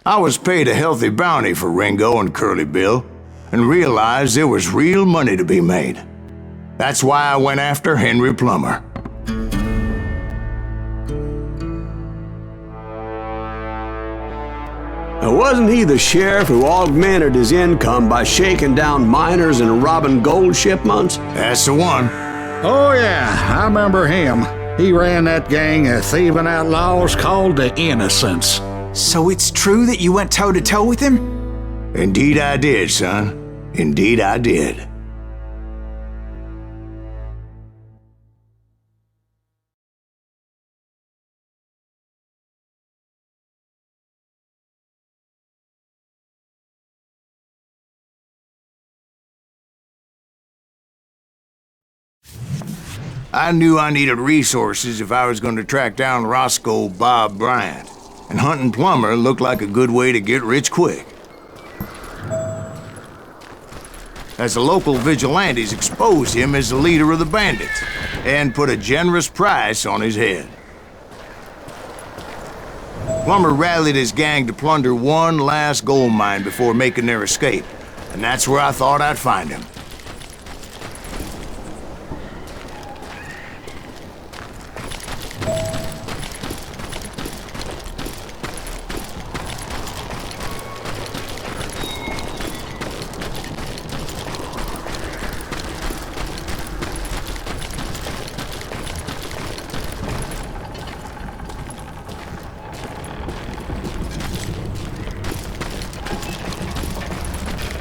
I was paid a healthy bounty for Ringo and Curly Bill, and realized there was real money to be made. That's why I went after Henry Plummer. Wasn't he the sheriff who augmented his income by shaking down miners and robbing gold shipments? That's the one. Oh yeah, I remember him. He ran that gang of thieving outlaws called the Innocents. So it's true that you went toe-to-toe with him? Indeed I did, son. Indeed I did. I knew I needed resources if I was going to track down Roscoe Bob Bryant, and hunting Plummer looked like a good way to get rich quick. As the local vigilantes exposed him as the leader of the bandits, and put a generous price on his head. Plummer rallied his gang to plunder one last gold mine before making their escape, and that's where I thought I'd find him.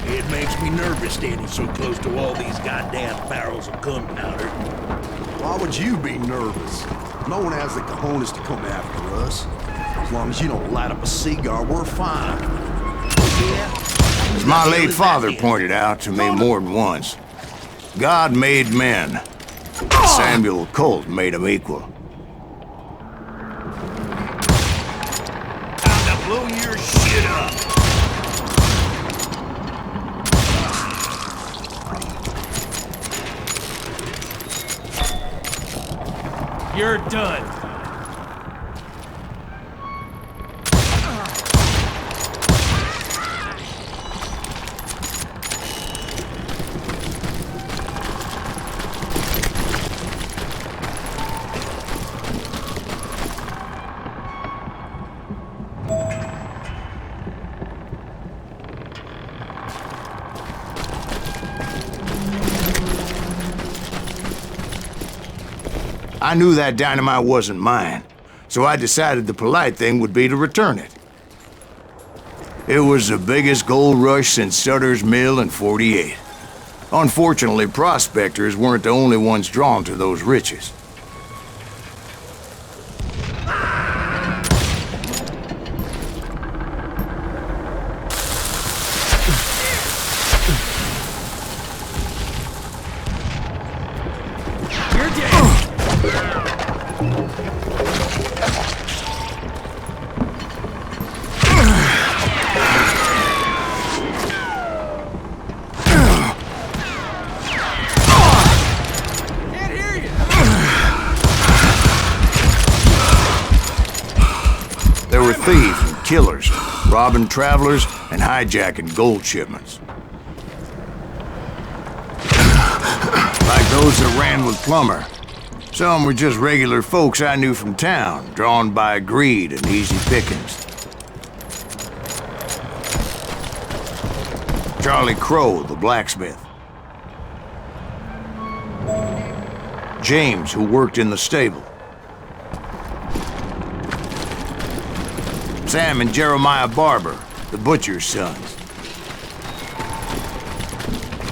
It makes me nervous standing so close to all these goddamn barrels of gunpowder. Why would you be nervous? No one has the cojones to come after us. As long as you don't light up a cigar, we're fine. As my late father pointed out to me more than once, God made men. Samuel Colt made them equal. Time to blow your shit up! You're done. I knew that dynamite wasn't mine, so I decided the polite thing would be to return it. It was the biggest gold rush since Sutter's Mill in '48. Unfortunately, prospectors weren't the only ones drawn to those riches. There were thieves and killers, robbing travelers and hijacking gold shipments. Like those that ran with Plummer. Some were just regular folks I knew from town, drawn by greed and easy pickings. Charlie Crow, the blacksmith. James, who worked in the stable. Sam and Jeremiah Barber, the butcher's sons.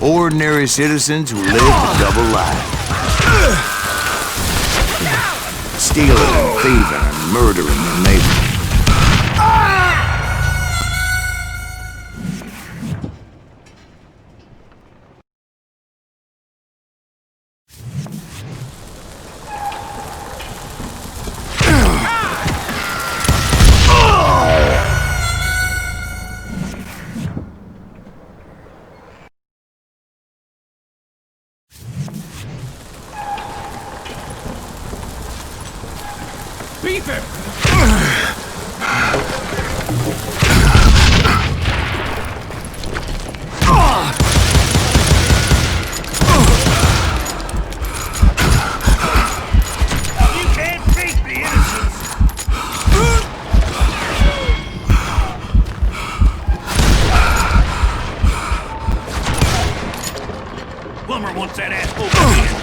Ordinary citizens who lived a double life. Stealing and thieving and murdering their neighbors. Beef him! Once that asshole begins.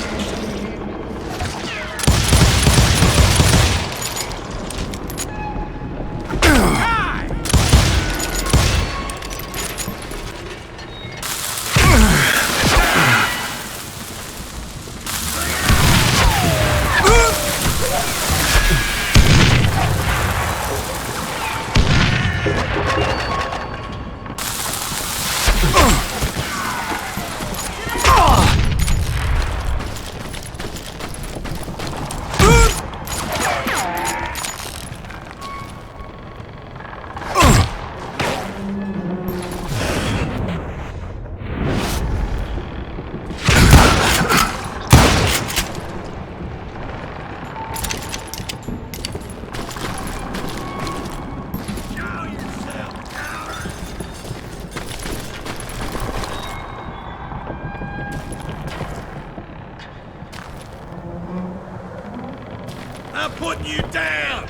I'm putting you down!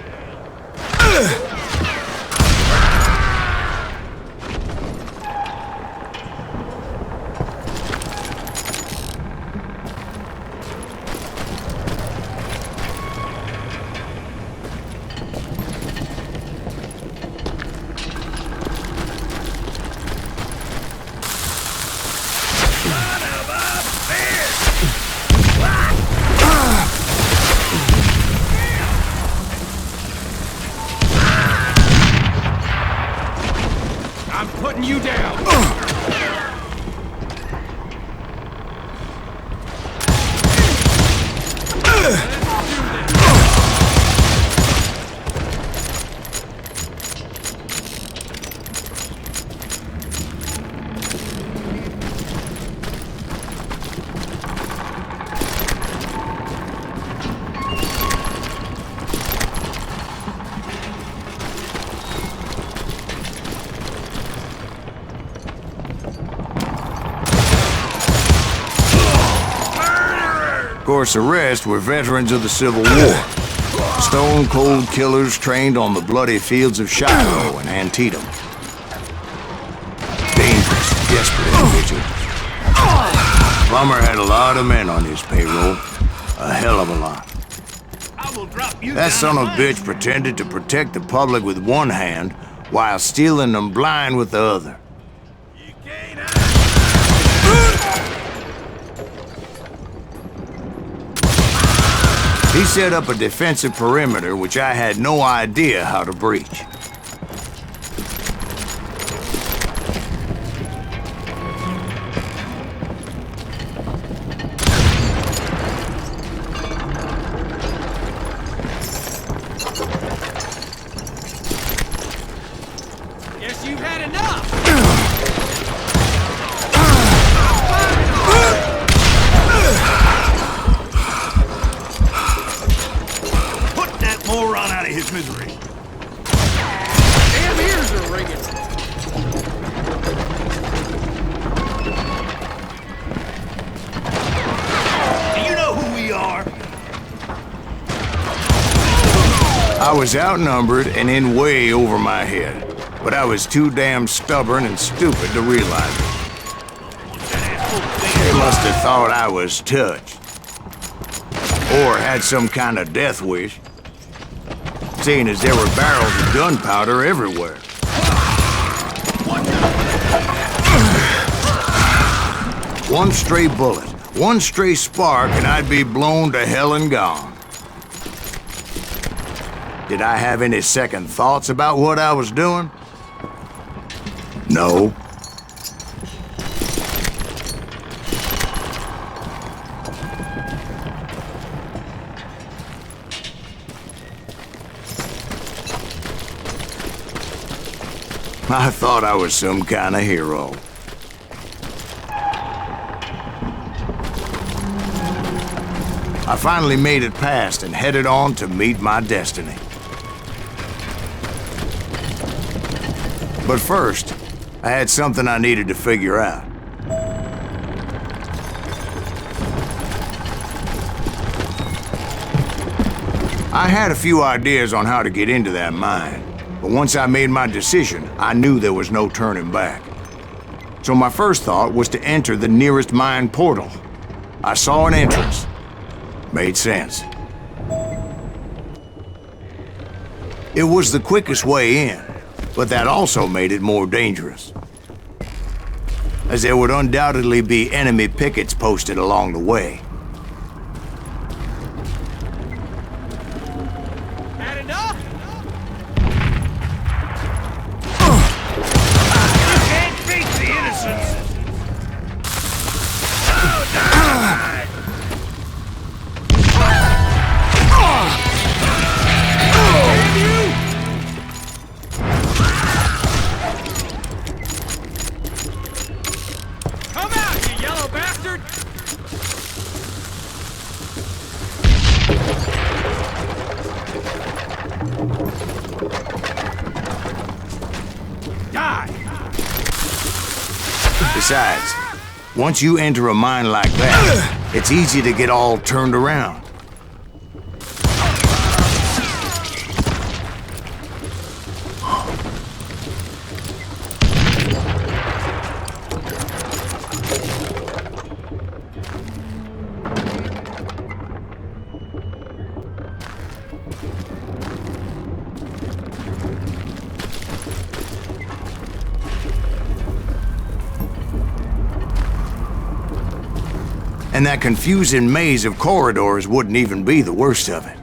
I'm putting you down! Of course, the rest were veterans of the Civil War. Stone-cold killers trained on the bloody fields of Shiloh and Antietam. Dangerous, desperate individuals. Plummer had a lot of men on his payroll. A hell of a lot. I will drop you That down son of a line. bitch pretended to protect the public with one hand while stealing them blind with the other. You can't He set up a defensive perimeter which I had no idea how to breach. Guess you've had enough! put that moron out of his misery. Damn ears are ringing! Do you know who we are? I was outnumbered and in way over my head, but I was too damn stubborn and stupid to realize it. Once that asshole They begins. must have thought I was touched. Or had some kind of death wish, seeing as there were barrels of gunpowder everywhere. One stray bullet, one stray spark, and I'd be blown to hell and gone. Did I have any second thoughts about what I was doing? No. I thought I was some kind of hero. I finally made it past and headed on to meet my destiny. But first, I had something I needed to figure out. I had a few ideas on how to get into that mine, but once I made my decision, I knew there was no turning back. So my first thought was to enter the nearest mine portal. I saw an entrance. Made sense. It was the quickest way in, but that also made it more dangerous, as there would undoubtedly be enemy pickets posted along the way. Had enough? Can't beat the innocents! Oh, die! Damn you! Come out, you yellow bastard! Die! Besides, once you enter a mine like that, it's easy to get all turned around. And that confusing maze of corridors wouldn't even be the worst of it.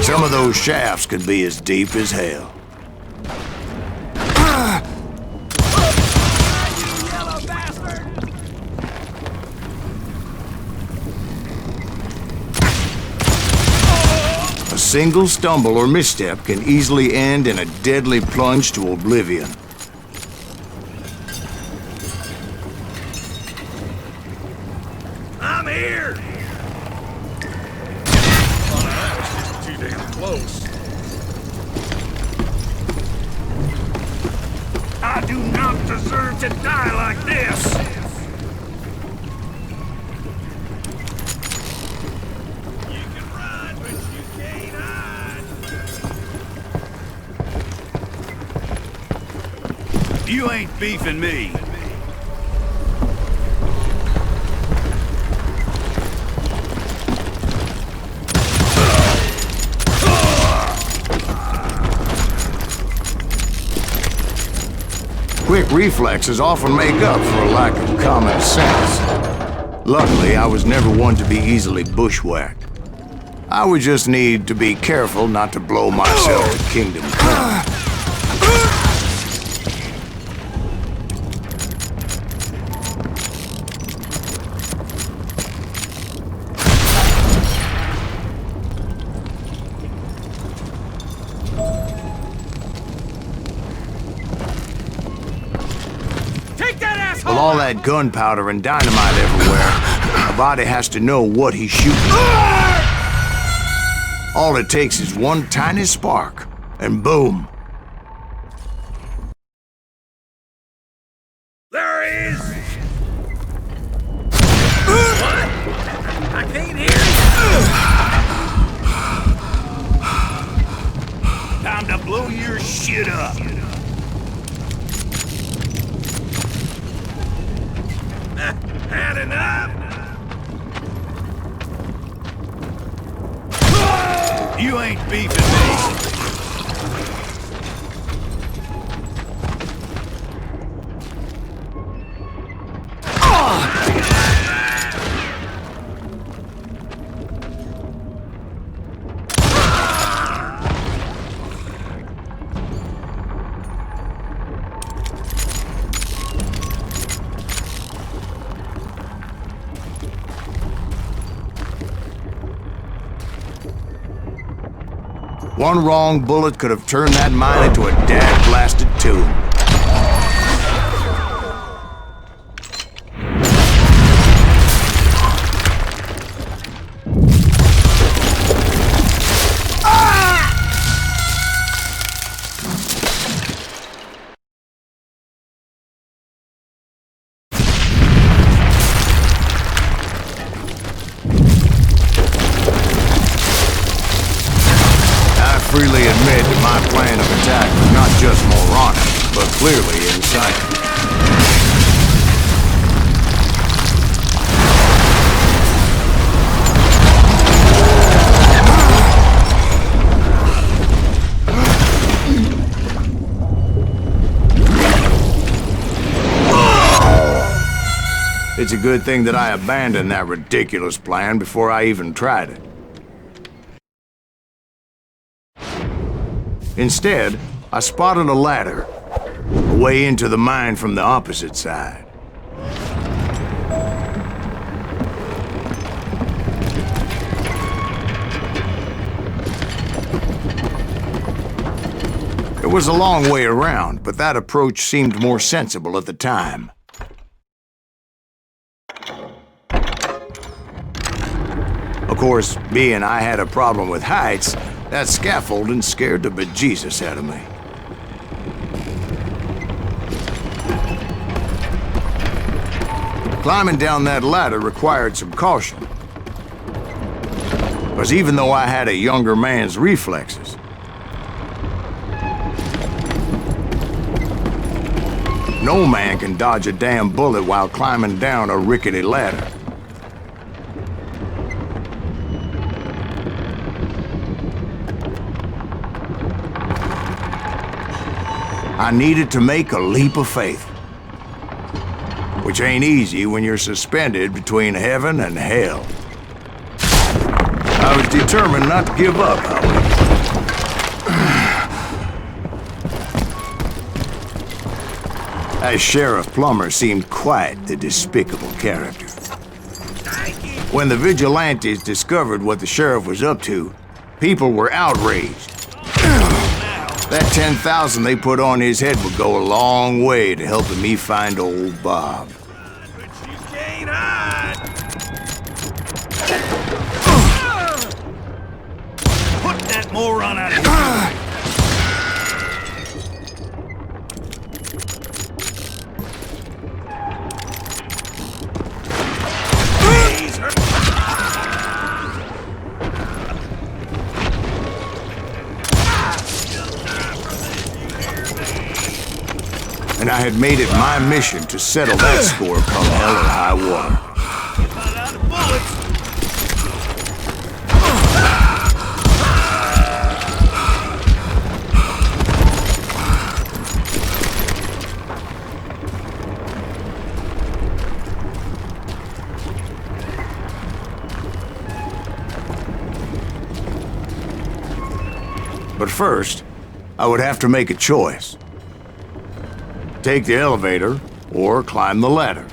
Some of those shafts could be as deep as hell. A single stumble or misstep can easily end in a deadly plunge to oblivion. I'm here! Oh, that was just too damn close. I do not deserve to die like this! You can run, but you can't hide! You ain't beefing me. Quick reflexes often make up for a lack of common sense. Luckily, I was never one to be easily bushwhacked. I would just need to be careful not to blow myself to kingdom come. With all that gunpowder and dynamite everywhere, a body has to know what he's shooting. All it takes is one tiny spark, and boom. There he is! What? I can't hear you! Time to blow your shit up! Had enough? You ain't beefing me. One wrong bullet could have turned that mine into a dad-blasted tomb. clearly in sight. It's a good thing that I abandoned that ridiculous plan before I even tried it. Instead, I spotted a ladder, a way into the mine from the opposite side. It was a long way around, but that approach seemed more sensible at the time. Of course, being I had a problem with heights, that scaffolding scared the bejesus out of me. Climbing down that ladder required some caution. Because even though I had a younger man's reflexes, no man can dodge a damn bullet while climbing down a rickety ladder. I needed to make a leap of faith, which ain't easy when you're suspended between heaven and hell. I was determined not to give up, however. That Sheriff Plummer seemed quite the despicable character. When the vigilantes discovered what the sheriff was up to, people were outraged. That 10,000 they put on his head would go a long way to helping me find old Bob. But you can't hide! Put that moron out of here! And I had made it my mission to settle that score come hell or high water. Out of bullets! But first, I would have to make a choice. Take the elevator, or climb the ladder.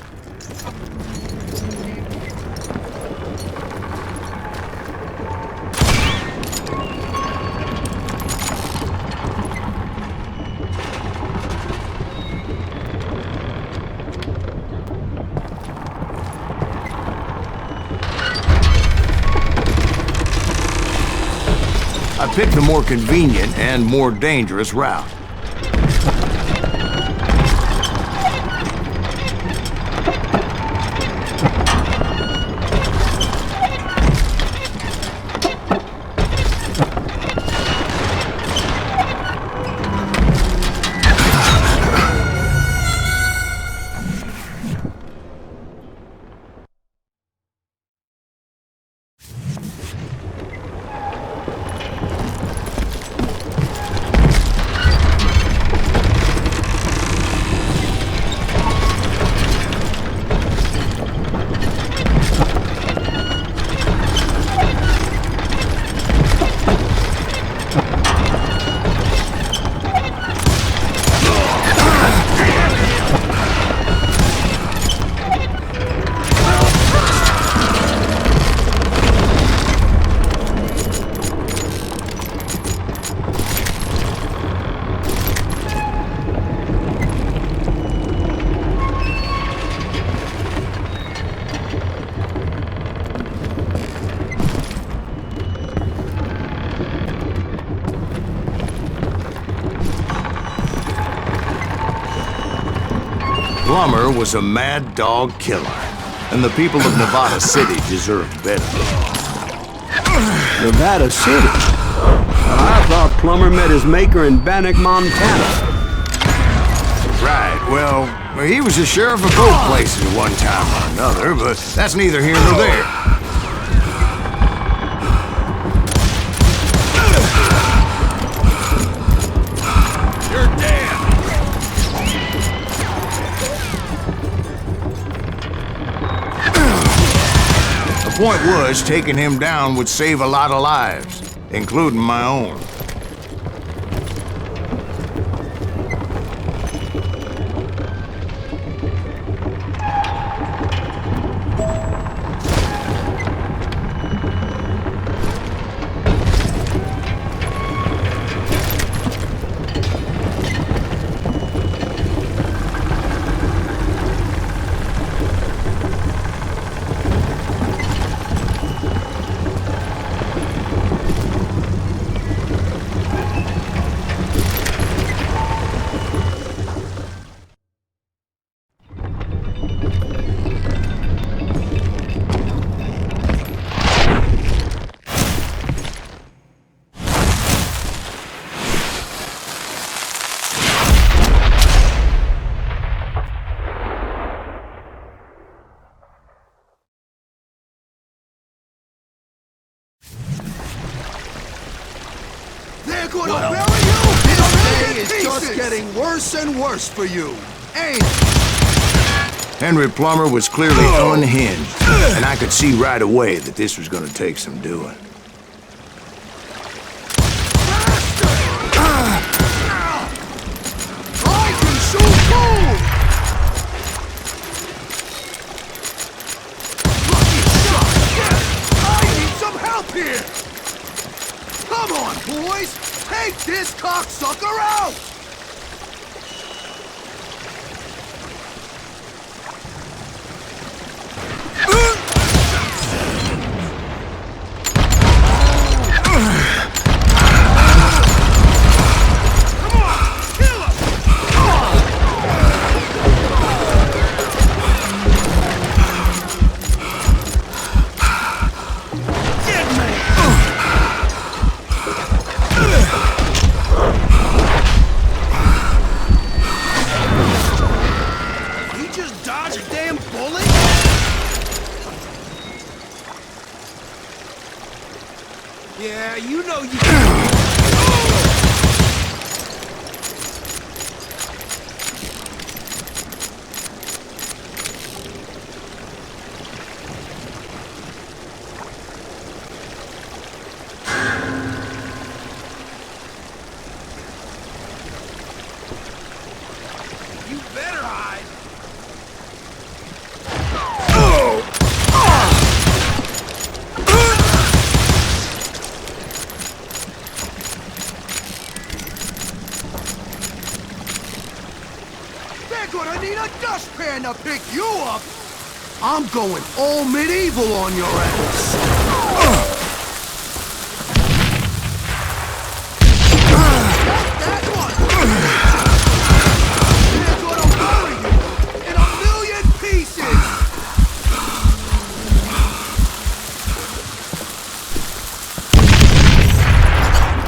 I picked the more convenient and more dangerous route. Plummer was a mad dog killer, and the people of Nevada City deserved better. Nevada City? I thought Plummer met his maker in Bannock, Montana. Well, he was the sheriff of both places at one time or another, but that's neither here nor there. You're dead! The point was, taking him down would save a lot of lives, including my own. They're gonna bury you! This day is just getting worse and worse for you. Ain't it? Henry Plummer was clearly unhinged, and I could see right away that this was gonna take some doing. I can shoot too! Lucky shot! I need some help here! Come on, boys! Take this cocksucker out! Yeah, you know you... You better hide. They're gonna need a dustpan to pick you up! I'm going all medieval on your ass! That one! They're gonna bury you in a million pieces!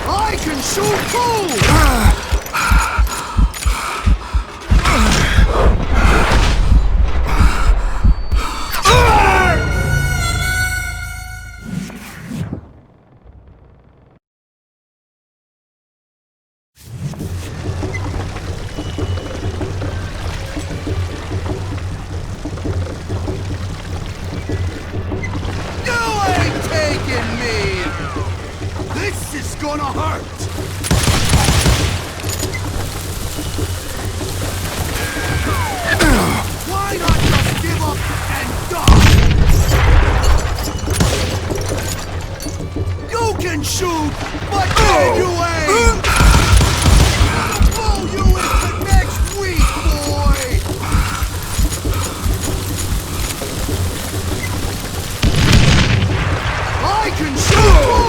I can shoot too! This is gonna hurt! Why not just give up and die? You can shoot, but can you aim? I'll blow you into next week, boy! I can shoot!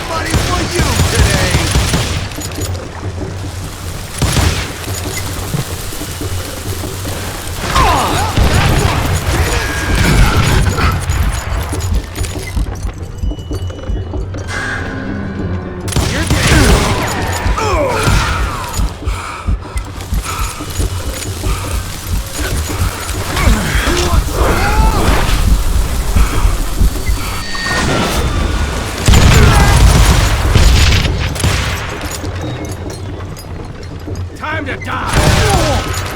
Money for you today! That Time to die!